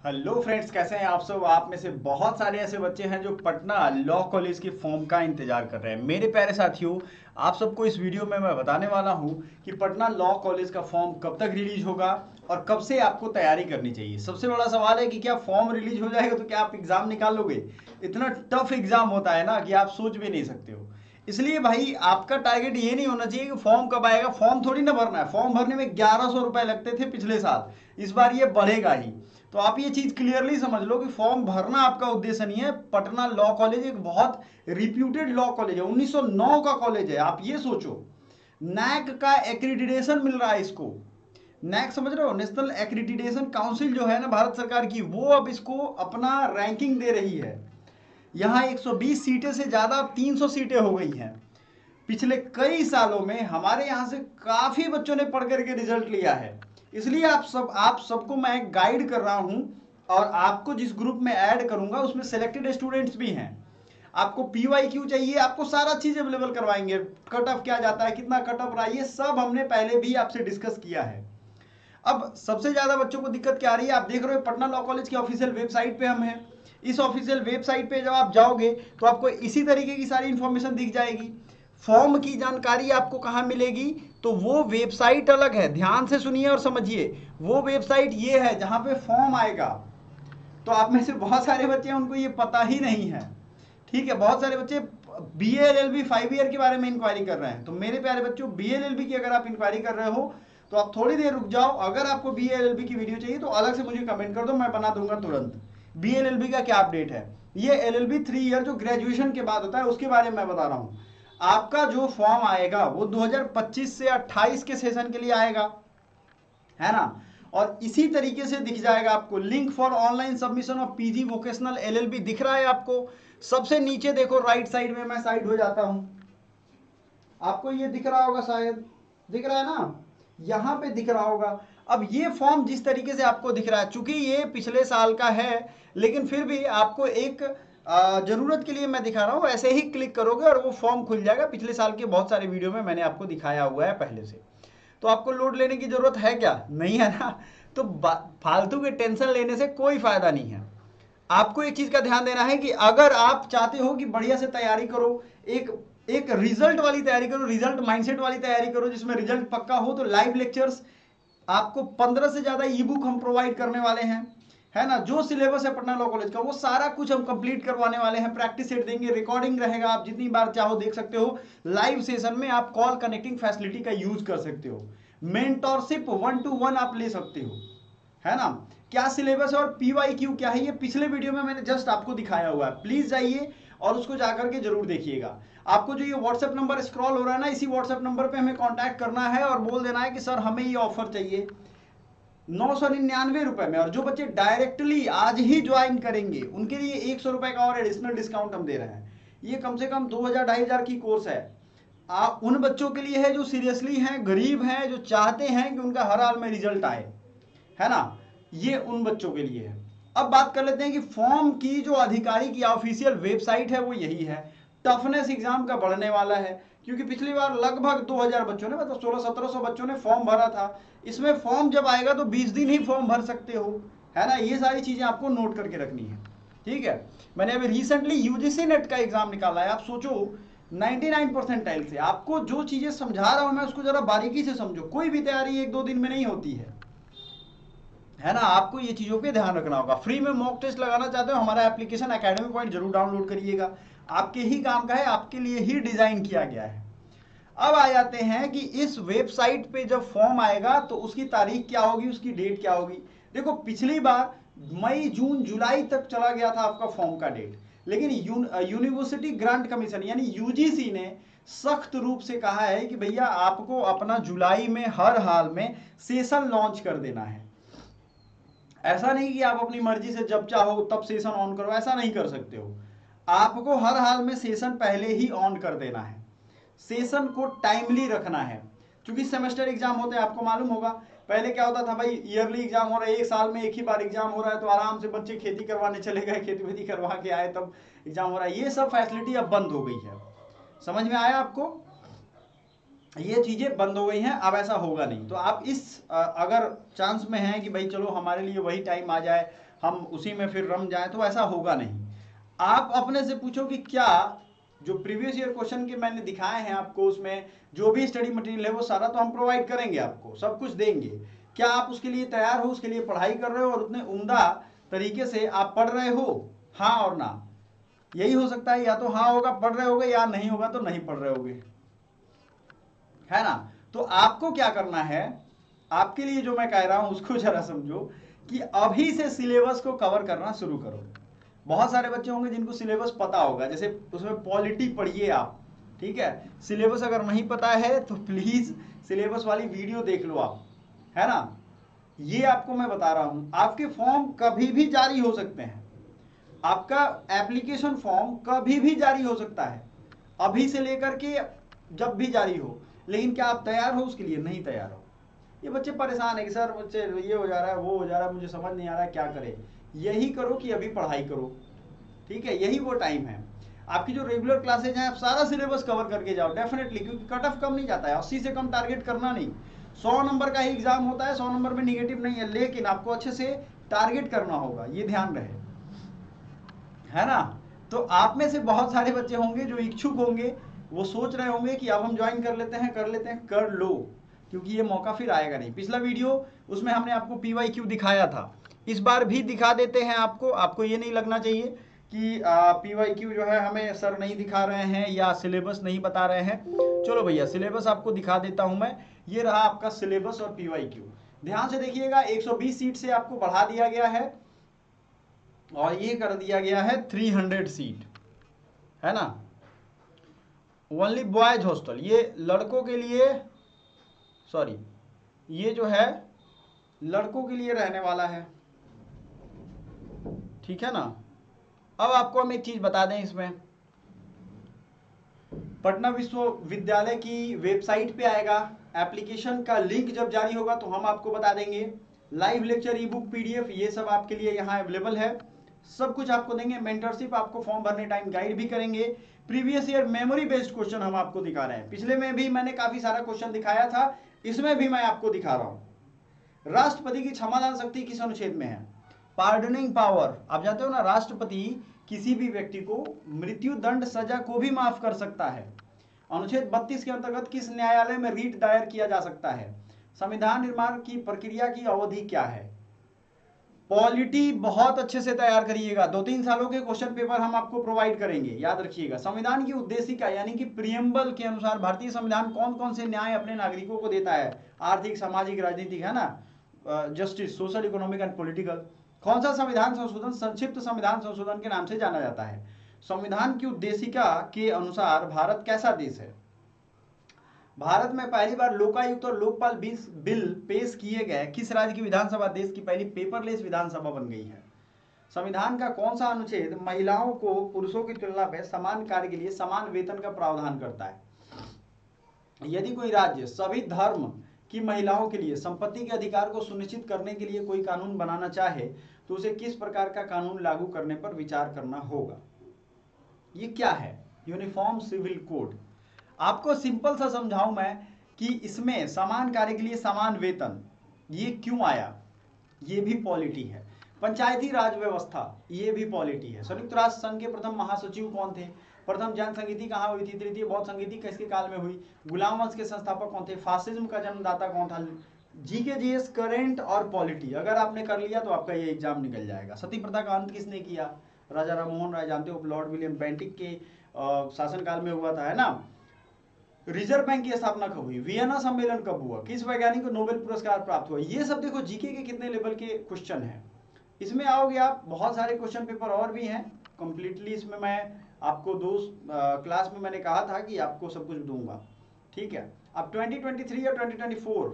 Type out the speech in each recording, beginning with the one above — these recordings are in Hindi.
हेलो फ्रेंड्स, कैसे हैं आप सब। आप में से बहुत सारे ऐसे बच्चे हैं जो पटना लॉ कॉलेज की फॉर्म का इंतजार कर रहे हैं। मेरे प्यारे साथियों, आप सबको इस वीडियो में मैं बताने वाला हूं कि पटना लॉ कॉलेज का फॉर्म कब तक रिलीज होगा और कब से आपको तैयारी करनी चाहिए। सबसे बड़ा सवाल है कि क्या फॉर्म रिलीज हो जाएगा तो क्या आप एग्जाम निकाल लोगे। इतना टफ एग्जाम होता है ना कि आप सोच भी नहीं सकते हो। इसलिए भाई आपका टारगेट ये नहीं होना चाहिए कि फॉर्म कब आएगा। फॉर्म थोड़ी ना भरना है। फॉर्म भरने में 1100 रुपए लगते थे पिछले साल, इस बार ये बढ़ेगा ही। तो आप ये चीज क्लियरली समझ लो कि फॉर्म भरना आपका उद्देश्य नहीं है। पटना लॉ कॉलेज एक बहुत रिप्यूटेड लॉ कॉलेज है, 1909 का कॉलेज है। आप ये सोचो, नैक का एक्रीडिटेशन मिल रहा है इसको। नैक समझ रहे हो, नेशनल एक्रीडिटेशन काउंसिल जो है ना भारत सरकार की, वो अब इसको अपना रैंकिंग दे रही है। यहाँ 120 सीटें से ज्यादा अब 300 सीटें हो गई हैं। पिछले कई सालों में हमारे यहाँ से काफी बच्चों ने पढ़ करके रिजल्ट लिया है। इसलिए आप सबको मैं गाइड कर रहा हूं। और आपको जिस ग्रुप में ऐड करूंगा उसमें सिलेक्टेड स्टूडेंट्स भी हैं। आपको पीवाई क्यू चाहिए, आपको सारा चीज अवेलेबल करवाएंगे। कट ऑफ क्या जाता है, कितना कट ऑफ रहा है, ये सब हमने पहले भी आपसे डिस्कस किया है। अब सबसे ज्यादा बच्चों को दिक्कत क्या आ रही है, आप देख रहे हो पटना लॉ कॉलेज की ऑफिशियल वेबसाइट पे हम हैं। इस ऑफिशियल वेबसाइट पे जब आप जाओगे तो आपको इसी तरीके की सारी इंफॉर्मेशन दिख जाएगी। फॉर्म की जानकारी आपको कहाँ मिलेगी, तो वो वेबसाइट अलग है। ध्यान से सुनिए और समझिए। वो वेबसाइट ये है जहां पे फॉर्म आएगा। तो आप में से बहुत सारे बच्चे हैं उनको ये पता ही नहीं है। ठीक है, बहुत सारे बच्चे B L L B 5 year के बारे में इंक्वायरी कर रहे हैं। तो मेरे प्यारे बच्चों, बी एल एल बी की अगर आप इंक्वायरी कर रहे हो तो आप थोड़ी देर रुक जाओ। अगर आपको बी एल एल बी की वीडियो चाहिए तो अलग से मुझे कमेंट कर दो, मैं बना दूंगा तुरंत। बी एल एल बी का क्या अपडेट है, ये एल एल बी 3 ईयर जो ग्रेजुएशन के बाद होता है उसके बारे में मैं बता रहा हूँ। आपका जो फॉर्म आएगा वो 2025 से 28 के सेशन के लिए आएगा, है ना। और इसी तरीके से दिख जाएगा आपको link for online submission of PG vocational LLB दिख रहा है आपको। सबसे नीचे देखो राइट साइड में, मैं साइड हो जाता हूं, आपको ये दिख रहा होगा शायद, दिख रहा है ना, यहां पे दिख रहा होगा। अब ये फॉर्म जिस तरीके से आपको दिख रहा है, चूंकि ये पिछले साल का है, लेकिन फिर भी आपको एक जरूरत के लिए मैं दिखा रहा हूं। ऐसे ही क्लिक करोगे और वो फॉर्म खुल जाएगा। पिछले साल के बहुत सारे वीडियो में मैंने आपको दिखाया हुआ है पहले से। तो आपको लोड लेने की जरूरत है क्या, नहीं है ना। तो फालतू के टेंशन लेने से कोई फायदा नहीं है। आपको एक चीज का ध्यान देना है कि अगर आप चाहते हो कि बढ़िया से तैयारी करो, एक एक रिजल्ट वाली तैयारी करो, रिजल्ट माइंडसेट वाली तैयारी करो जिसमें रिजल्ट पक्का हो, तो लाइव लेक्चर्स आपको 15 से ज्यादा ई बुक हम प्रोवाइड करने वाले हैं, है ना। जो सिलेबस है पटना लॉ कॉलेज का वो सारा कुछ हम कंप्लीट करवाने वाले हैं। प्रैक्टिस सेट देंगे, रिकॉर्डिंग रहेगा, आप जितनी बार चाहो देख सकते हो। लाइव सेशन में आप कॉल कनेक्टिंग फैसिलिटी का यूज कर सकते हो। मेंटोरशिप 1 to 1 आप ले सकते हो, है ना। क्या सिलेबस और पीवाई क्यू क्या है, ये पिछले वीडियो में मैंने जस्ट आपको दिखाया हुआ है। प्लीज जाइए और उसको जाकर के जरूर देखिएगा। आपको जो ये व्हाट्सएप नंबर स्क्रॉल हो रहा है ना, इसी व्हाट्सएप नंबर पे हमें कांटेक्ट करना है और बोल देना है कि सर हमें ये ऑफर चाहिए 999 रुपए में। और जो बच्चे डायरेक्टली आज ही ज्वाइन करेंगे उनके लिए 100 रुपए का और एडिशनल डिस्काउंट हम दे रहे हैं। ये कम से कम 2000 2500 की कोर्स है। आप उन बच्चों के लिए है जो सीरियसली हैं, गरीब हैं, जो चाहते हैं कि उनका हर हाल में रिजल्ट आए, है ना। ये उन बच्चों के लिए है। अब बात कर लेते हैं कि फॉर्म की जो आधिकारिक या ऑफिशियल वेबसाइट है वो यही है। टफनेस एग्जाम का बढ़ने वाला है, क्योंकि पिछली बार लगभग 2000 बच्चों ने, मतलब 1600-1700 बच्चों ने फॉर्म भरा था। इसमें फॉर्म जब आएगा तो 20 दिन ही फॉर्म भर सकते हो, है ना। ये सारी चीजें आपको नोट करके रखनी है, ठीक है। मैंने अभी रिसेंटली यूजीसी नेट का एग्जाम निकाला है। आप सोचो 99% से आपको जो चीजें समझा रहा हूं मैं उसको जरा बारीकी से समझो। कोई भी तैयारी 1 2 दिन में नहीं होती है ना। आपको ये चीजों पे ध्यान रखना होगा। फ्री में मॉक टेस्ट लगाना चाहते हो, हमारा एप्लीकेशन एकेडमी पॉइंट जरूर डाउनलोड करिएगा। आपके ही काम का है, आपके लिए ही डिजाइन किया गया है। अब आ जाते हैं कि इस वेबसाइट पे जब फॉर्म आएगा तो उसकी तारीख क्या होगी, उसकी डेट क्या होगी। देखो पिछली बार मई जून जुलाई तक चला गया था आपका फॉर्म का डेट, लेकिन यूनिवर्सिटी ग्रांट कमीशन यानी यूजीसी ने सख्त रूप से कहा है कि भैया आपको अपना जुलाई में हर हाल में सेशन लॉन्च कर देना है। ऐसा नहीं कि आप अपनी मर्जी से जब चाहो तब सेशन ऑन करो, ऐसा नहीं कर सकते हो। आपको हर हाल में सेशन पहले ही ऑन कर देना है। सेशन को टाइमली रखना है, क्योंकि सेमेस्टर एग्जाम होते हैं, आपको मालूम होगा। पहले क्या होता था भाई, ईयरली एग्जाम हो रहा है, एक साल में एक ही बार एग्जाम हो रहा है, तो आराम से बच्चे खेती करवाने चले गए, खेती वेती करवा के आए, तब एग्जाम हो रहा है। ये सब फैसिलिटी अब बंद हो गई है। समझ में आया आपको, ये चीजें बंद हो गई हैं, अब ऐसा होगा नहीं। तो आप इस अगर चांस में हैं कि भाई चलो हमारे लिए वही टाइम आ जाए, हम उसी में फिर रम जाए, तो ऐसा होगा नहीं। आप अपने से पूछो कि क्या जो प्रीवियस ईयर क्वेश्चन के मैंने दिखाए हैं आपको, उसमें जो भी स्टडी मटेरियल है वो सारा तो हम प्रोवाइड करेंगे, आपको सब कुछ देंगे। क्या आप उसके लिए तैयार हो, उसके लिए पढ़ाई कर रहे हो और उतने उम्दा तरीके से आप पढ़ रहे हो? हाँ और ना, यही हो सकता है। या तो हाँ होगा, पढ़ रहे होगे, या नहीं होगा तो नहीं पढ़ रहे होगे, है ना। तो आपको क्या करना है, आपके लिए जो मैं कह रहा हूं उसको जरा समझो कि अभी से सिलेबस को कवर करना शुरू करो। बहुत सारे बच्चे होंगे जिनको सिलेबस पता होगा, जैसे उसमें पॉलिटी पढ़िए आप, ठीक है। सिलेबस अगर नहीं पता है तो प्लीज सिलेबस वाली वीडियो देख लो आप, है ना। ये आपको मैं बता रहा हूं, आपके फॉर्म कभी भी जारी हो सकते हैं, आपका एप्लीकेशन फॉर्म कभी भी जारी हो सकता है, अभी से लेकर के जब भी जारी हो। लेकिन क्या आप तैयार हो उसके लिए? नहीं तैयार हो। ये बच्चे परेशान है कि सर बच्चे ये हो जा रहा है, वो हो जा रहा है, मुझे समझ नहीं आ रहा है क्या करें। यही करो कि अभी पढ़ाई करो, ठीक है। यही वो टाइम है। आपकी जो रेगुलर क्लासेज हैं, आप सारा सिलेबस कवर करके जाओ डेफिनेटली, क्योंकि कट ऑफ कम नहीं जाता है, 80 से कम टारगेट करना नहीं। 100 नंबर का ही एग्जाम होता है, 100 नंबर में निगेटिव नहीं है, लेकिन आपको अच्छे से टारगेट करना होगा, ये ध्यान रहे, है ना। तो आप में से बहुत सारे बच्चे होंगे जो इच्छुक होंगे, वो सोच रहे होंगे कि अब हम ज्वाइन कर लेते हैं, कर लो, क्योंकि ये मौका फिर आएगा नहीं। पिछला वीडियो उसमें हमने आपको PYQ दिखाया था, इस बार भी दिखा देते हैं आपको। आपको ये नहीं लगना चाहिए कि PYQ जो है हमें सर नहीं दिखा रहे हैं या सिलेबस नहीं बता रहे हैं। चलो भैया सिलेबस आपको दिखा देता हूं मैं। ये रहा आपका सिलेबस और PYQ। ध्यान से देखिएगा, 120 सीट से आपको बढ़ा दिया गया है और ये कर दिया गया है 300 सीट, है ना। ओनली बॉयज हॉस्टल, ये लड़कों के लिए, सॉरी ये जो है लड़कों के लिए रहने वाला है, ठीक है ना। अब आपको हम एक चीज बता दें, इसमें पटना विश्वविद्यालय की वेबसाइट पे आएगा, एप्लीकेशन का लिंक जब जारी होगा तो हम आपको बता देंगे। लाइव लेक्चर, ई बुक, PDF ये सब आपके लिए यहाँ अवेलेबल है, सब कुछ आपको देंगे। मेंटरशिप आपको फॉर्म भरने टाइम गाइड भी करेंगे। Previous year memory based question हम आपको दिखा रहे हैं, पिछले में भी मैंने काफी सारा क्वेश्चन दिखाया था, इसमें भी मैं आपको दिखा रहा हूं। राष्ट्रपति की क्षमादान शक्ति किस अनुच्छेद में है? पार्डनिंग पावर, आप जानते हो ना, राष्ट्रपति किसी भी व्यक्ति को मृत्यु दंड सजा को भी माफ कर सकता है। अनुच्छेद 32 के अंतर्गत किस न्यायालय में रीट दायर किया जा सकता है? संविधान निर्माण की प्रक्रिया की अवधि क्या है? पॉलिटी बहुत अच्छे से तैयार करिएगा, 2-3 सालों के क्वेश्चन पेपर हम आपको प्रोवाइड करेंगे, याद रखिएगा। संविधान की उद्देशिका यानी कि प्रियम्बल के अनुसार भारतीय संविधान कौन कौन से न्याय अपने नागरिकों को देता है? आर्थिक, सामाजिक, राजनीतिक, है ना, justice, social, economic and political. कौन सा संविधान संशोधन संक्षिप्त संविधान संशोधन के नाम से जाना जाता है? संविधान की उद्देशिका के अनुसार भारत कैसा देश है? भारत में पहली बार लोकायुक्त और लोकपाल बिल पेश किए गए किस राज्य की विधानसभा देश की पहली पेपरलेस विधानसभा बन गई है? संविधान का कौन सा अनुच्छेद महिलाओं को पुरुषों की तुलना में समान कार्य के लिए समान वेतन का प्रावधान करता है? यदि कोई राज्य सभी धर्म की महिलाओं के लिए संपत्ति के अधिकार को सुनिश्चित करने के लिए कोई कानून बनाना चाहे तो उसे किस प्रकार का कानून लागू करने पर विचार करना होगा? ये क्या है? Uniform civil code. आपको सिंपल सा समझाऊं मैं कि इसमें समान कार्य के लिए समान वेतन ये क्यों आया, ये भी पॉलिटी है। पंचायती राज व्यवस्था, ये भी पॉलिटी है। संयुक्त राष्ट्र संघ के प्रथम महासचिव कौन थे? प्रथम जन संगीति कहाँ हुई थी? तृतीय बौद्ध संगीति किसके काल में हुई? गुलाम वंश के संस्थापक कौन थे? फासिज्म का जन्मदाता कौन था? जीके, जीएस, करंट और पॉलिटी अगर आपने कर लिया तो आपका ये एग्जाम निकल जाएगा। सती प्रथा का अंत किसने किया? राजा राममोहन राय, जानते हो, लॉर्ड विलियम बेंटिक के शासनकाल में हुआ था, है ना। रिजर्व बैंक की स्थापना कब हुई? वियना सम्मेलन कब हुआ? किस वैज्ञानिक को नोबेल पुरस्कार प्राप्त हुआ? ये सब देखो जीके के कितने लेवल के क्वेश्चन हैं। इसमें आओगे आप, बहुत सारे क्वेश्चन पेपर और भी हैं कंप्लीटली। इसमें मैं आपको दो क्लास में मैंने कहा था कि आपको सब कुछ दूंगा, ठीक है। अब 2023 या 2024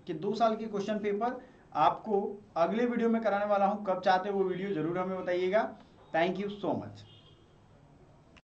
के 2 साल के क्वेश्चन पेपर आपको अगले वीडियो में कराने वाला हूं। कब चाहते हो वो वीडियो जरूर हमें बताइएगा। Thank you so much.